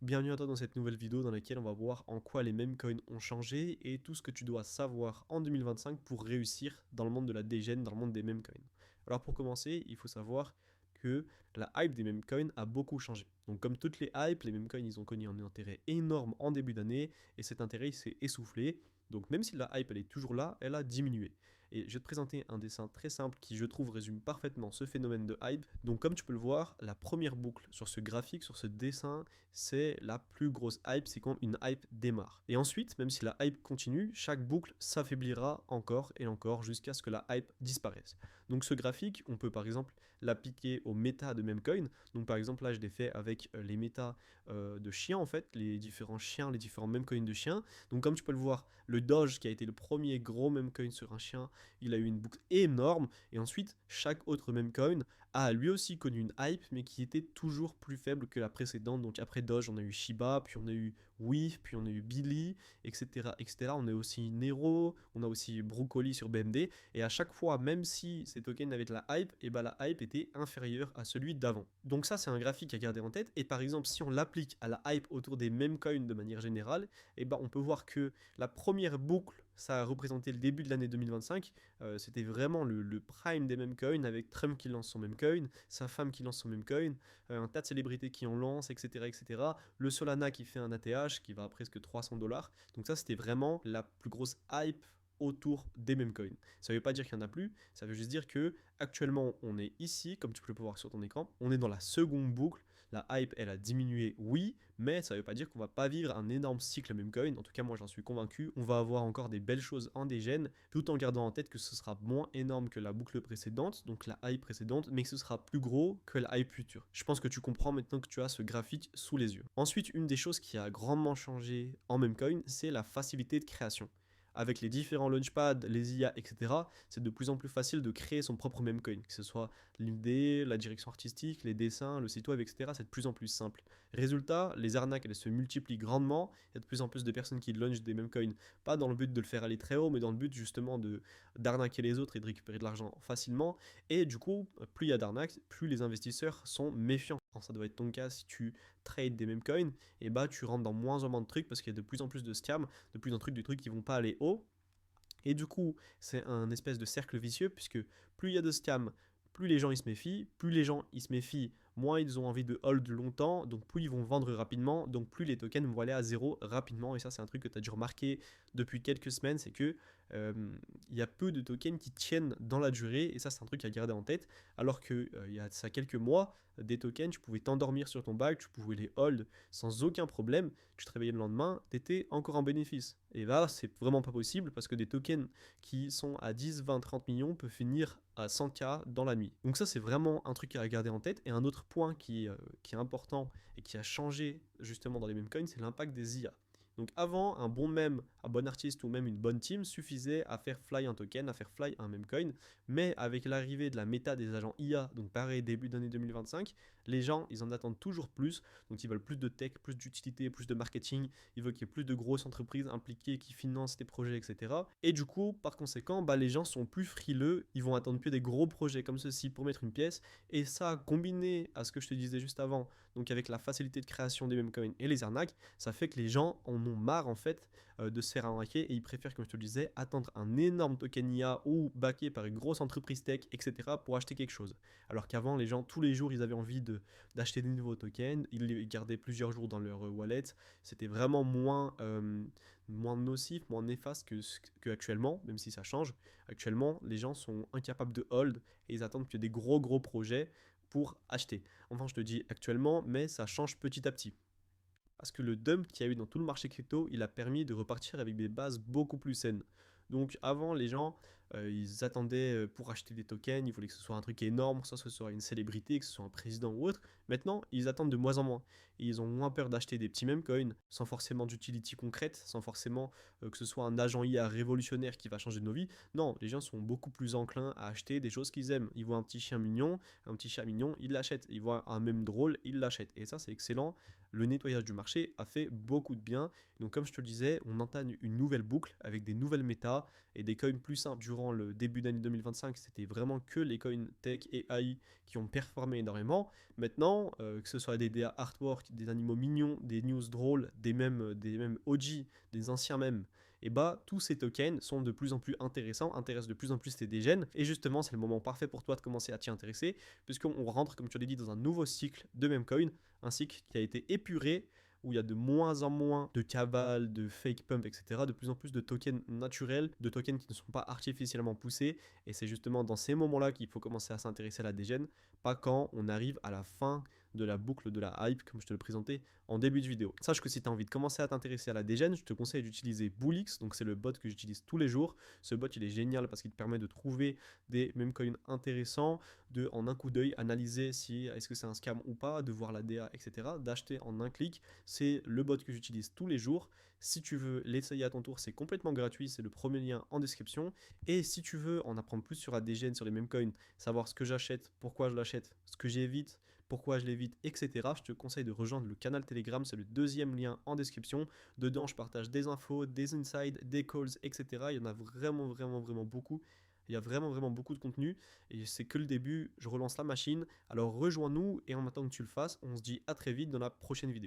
Bienvenue à toi dans cette nouvelle vidéo dans laquelle on va voir en quoi les meme coins ont changé et tout ce que tu dois savoir en 2025 pour réussir dans le monde de la dégène, dans le monde des meme coins. Alors pour commencer, il faut savoir que la hype des meme coins a beaucoup changé. Donc comme toutes les hypes, les meme coins ils ont connu un intérêt énorme en début d'année et cet intérêt s'est essoufflé. Donc même si la hype elle est toujours là, elle a diminué. Et je vais te présenter un dessin très simple qui je trouve résume parfaitement ce phénomène de hype. Donc comme tu peux le voir, la première boucle sur ce graphique, sur ce dessin, c'est la plus grosse hype, c'est quand une hype démarre. Et ensuite, même si la hype continue, chaque boucle s'affaiblira encore et encore jusqu'à ce que la hype disparaisse. Donc ce graphique, on peut par exemple l'appliquer aux méta de Memecoin. Donc par exemple là, je l'ai fait avec les méta de chiens en fait, les différents chiens, les différents Memecoins de chiens. Donc comme tu peux le voir, le Doge qui a été le premier gros Memecoin sur un chien, il a eu une boucle énorme. Et ensuite, chaque autre Memecoin a lui aussi connu une hype, mais qui était toujours plus faible que la précédente. Donc après Doge, on a eu Shiba, puis on a eu Wii, puis on a eu Billy, etc. etc. On a aussi Nero, on a aussi Broccoli sur BMD. Et à chaque fois, même si ces tokens avaient de la hype, et ben la hype était inférieure à celui d'avant. Donc ça, c'est un graphique à garder en tête. Et par exemple, si on l'applique à la hype autour des meme coins de manière générale, et ben on peut voir que la première boucle, ça a représenté le début de l'année 2025. C'était vraiment le prime des meme coins avec Trump qui lance son meme coin, sa femme qui lance son meme coin, un tas de célébrités qui en lancent, etc., etc. Le Solana qui fait un ATH qui va à presque 300 $. Donc ça, c'était vraiment la plus grosse hype autour des meme coins. Ça ne veut pas dire qu'il n'y en a plus, ça veut juste dire que actuellement on est ici, comme tu peux le voir sur ton écran, on est dans la seconde boucle. La hype, elle a diminué, oui, mais ça ne veut pas dire qu'on va pas vivre un énorme cycle memecoin. En tout cas, moi, j'en suis convaincu. On va avoir encore des belles choses en dégène, tout en gardant en tête que ce sera moins énorme que la boucle précédente, donc la hype précédente, mais que ce sera plus gros que la hype future. Je pense que tu comprends maintenant que tu as ce graphique sous les yeux. Ensuite, une des choses qui a grandement changé en memecoin, c'est la facilité de création. Avec les différents launchpads, les IA, etc., c'est de plus en plus facile de créer son propre memecoin, que ce soit l'idée, la direction artistique, les dessins, le site web, etc. C'est de plus en plus simple. Résultat, les arnaques, elles se multiplient grandement. Il y a de plus en plus de personnes qui launchent des memecoins, pas dans le but de le faire aller très haut, mais dans le but justement d'arnaquer les autres et de récupérer de l'argent facilement. Et du coup, plus il y a d'arnaques, plus les investisseurs sont méfiants. Ça doit être ton cas si tu trades des memecoins, et bah tu rentres dans moins en moins de trucs parce qu'il y a de plus en plus de scams, de plus en plus de trucs qui vont pas aller haut. Et du coup, c'est un espèce de cercle vicieux, puisque plus il y a de scams, plus les gens ils se méfient, plus les gens ils se méfient, moins ils ont envie de hold longtemps, donc plus ils vont vendre rapidement, donc plus les tokens vont aller à zéro rapidement. Et ça, c'est un truc que tu as dû remarquer depuis quelques semaines, c'est que euh, il y a peu de tokens qui tiennent dans la durée, et ça, c'est un truc à garder en tête. Alors que il y a ça quelques mois, des tokens, tu pouvais t'endormir sur ton bac, tu pouvais les hold sans aucun problème, tu te réveillais le lendemain, tu étais encore en bénéfice. Et là, c'est vraiment pas possible parce que des tokens qui sont à 10, 20, 30 millions peuvent finir à 100K dans la nuit. Donc ça, c'est vraiment un truc à garder en tête. Et un autre point qui est important et qui a changé justement dans les meme coins, c'est l'impact des IA. Donc avant, un bon meme, un bon artiste ou même une bonne team suffisait à faire fly un token, à faire fly un meme coin. Mais avec l'arrivée de la méta des agents IA, donc pareil début d'année 2025, les gens, ils en attendent toujours plus. Donc ils veulent plus de tech, plus d'utilité, plus de marketing. Ils veulent qu'il y ait plus de grosses entreprises impliquées qui financent des projets, etc. Et du coup, par conséquent, bah, les gens sont plus frileux. Ils vont attendre que des gros projets comme ceci pour mettre une pièce. Et ça, combiné à ce que je te disais juste avant, donc avec la facilité de création des meme coins et les arnaques, ça fait que les gens en ont marre en fait de se faire arnaquer et ils préfèrent, comme je te le disais, attendre un énorme token IA ou backé par une grosse entreprise tech, etc. pour acheter quelque chose. Alors qu'avant, les gens, tous les jours, ils avaient envie d'acheter des nouveaux tokens, ils les gardaient plusieurs jours dans leur wallet. C'était vraiment moins nocif, moins néfaste que actuellement, même si ça change. Actuellement, les gens sont incapables de hold et ils attendent qu'il y ait des gros projets pour acheter. Enfin, je te dis actuellement, mais ça change petit à petit. Parce que le dump qu'il y a eu dans tout le marché crypto, il a permis de repartir avec des bases beaucoup plus saines. Donc avant, les gens, ils attendaient pour acheter des tokens, il voulaient que ce soit un truc énorme, soit que ce soit une célébrité, que ce soit un président ou autre. Maintenant, ils attendent de moins en moins. Et ils ont moins peur d'acheter des petits meme coins, sans forcément d'utility concrète, sans forcément que ce soit un agent IA révolutionnaire qui va changer de nos vies. Non, les gens sont beaucoup plus enclins à acheter des choses qu'ils aiment. Ils voient un petit chat mignon, ils l'achètent. Ils voient un mème drôle, ils l'achètent. Et ça, c'est excellent. Le nettoyage du marché a fait beaucoup de bien. Donc comme je te le disais, on entame une nouvelle boucle avec des nouvelles méta et des coins plus simples. durant le début d'année 2025, c'était vraiment que les coins tech et AI qui ont performé énormément. Maintenant, que ce soit des DA artwork, des animaux mignons, des news drôles, des mêmes OG, des anciens mèmes, et bah tous ces tokens sont de plus en plus intéressants, intéressent de plus en plus tes dégènes, et justement c'est le moment parfait pour toi de commencer à t'y intéresser, puisqu'on rentre, comme tu l'as dit, dans un nouveau cycle de memecoin, un cycle qui a été épuré, où il y a de moins en moins de cabales, de fake pump, etc. De plus en plus de tokens naturels, de tokens qui ne sont pas artificiellement poussés. Et c'est justement dans ces moments-là qu'il faut commencer à s'intéresser à la dégène, pas quand on arrive à la fin de la boucle de la hype, comme je te le présentais en début de vidéo. Sache que si tu as envie de commencer à t'intéresser à la dégène, je te conseille d'utiliser Bullix, donc c'est le bot que j'utilise tous les jours. Ce bot, il est génial parce qu'il te permet de trouver des meme coins intéressants, de en un coup d'œil analyser si est-ce que c'est un scam ou pas, de voir la DA, etc., d'acheter en un clic. C'est le bot que j'utilise tous les jours. Si tu veux l'essayer à ton tour, c'est complètement gratuit, c'est le premier lien en description. Et si tu veux en apprendre plus sur la dégène, sur les meme coins, savoir ce que j'achète, pourquoi je l'achète, ce que j'évite, pourquoi je l'évite, etc., je te conseille de rejoindre le canal Telegram, c'est le deuxième lien en description. Dedans, je partage des infos, des insights, des calls, etc. Il y en a vraiment, vraiment, vraiment beaucoup. Il y a vraiment, vraiment beaucoup de contenu. Et c'est que le début, je relance la machine. Alors rejoins-nous et en attendant que tu le fasses, on se dit à très vite dans la prochaine vidéo.